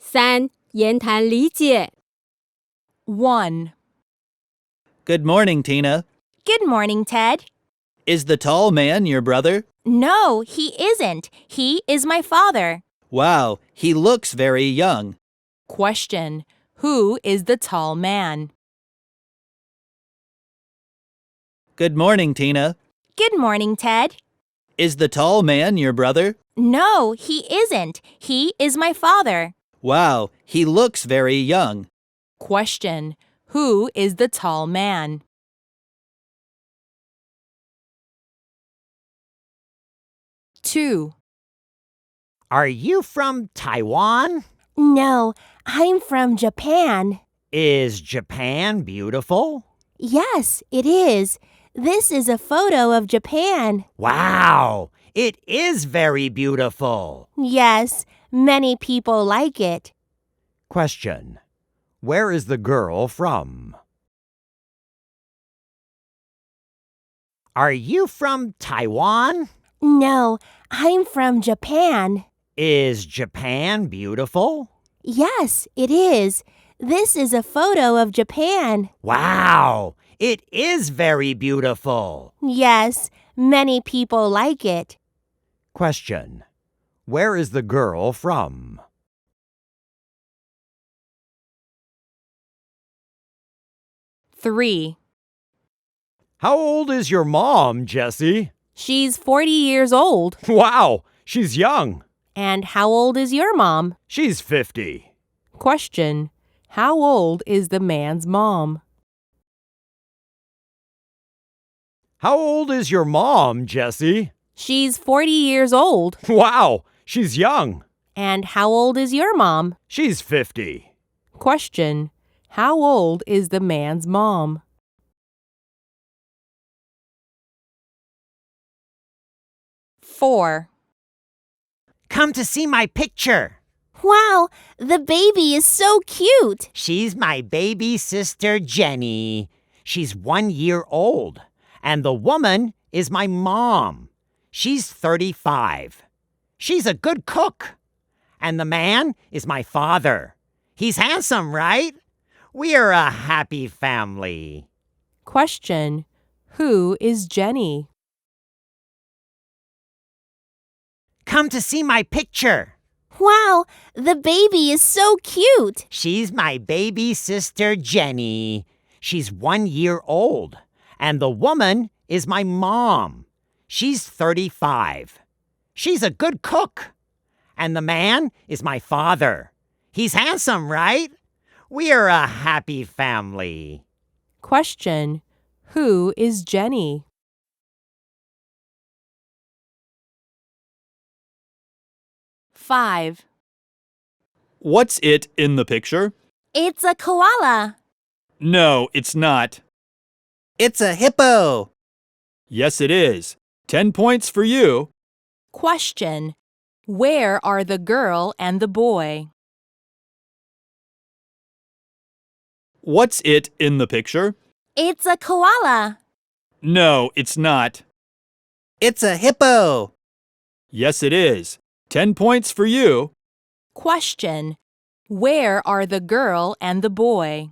3. 言谈理解 1. Good morning, Tina. Good morning, Ted. Is the tall man your brother? No, he isn't. He is my father. Wow, he looks very young. Question. Who is the tall man? Good morning, Tina. Good morning, Ted. Is the tall man your brother? No, he isn't. He is my father. Wow, he looks very young. Question. Who is the tall man? Two. Are you from Taiwan? No, I'm from Japan. Is Japan beautiful? Yes, it is. This is a photo of Japan. Wow, it is very beautiful. Yes, many people like it. Question. Where is the girl from? Are you from Taiwan? No, I'm from Japan. Is Japan beautiful? Yes, it is. This is a photo of Japan. Wow, it is very beautiful. Yes, many people like it. Question. Where is the girl from? Three. How old is your mom, Jessie? She's 40 years old. Wow, she's young. And how old is your mom? She's 50. Question. How old is the man's mom? How old is your mom, Jessie? She's 40 years old. Wow, she's young. And how old is your mom? She's 50. Question. How old is the man's mom? Four. Come to see my picture. Wow, the baby is so cute. She's my baby sister, Jenny. She's 1 year old. And the woman is my mom. She's 35. She's a good cook. And the man is my father. He's handsome, right? We're a happy family. Question. Who is Jenny? Come to see my picture. Wow, the baby is so cute. She's my baby sister, Jenny. She's 1 year old. And the woman is my mom. She's 35. She's a good cook. And the man is my father. He's handsome, right? We're a happy family. Question. Who is Jenny? Five. What's it in the picture? It's a koala. No, it's not. It's a hippo. Yes, it is. 10 points for you. Question. Where are the girl and the boy? What's it in the picture? It's a koala. No, it's not. It's a hippo. Yes, it is. 10 points for you. Question. Where are the girl and the boy?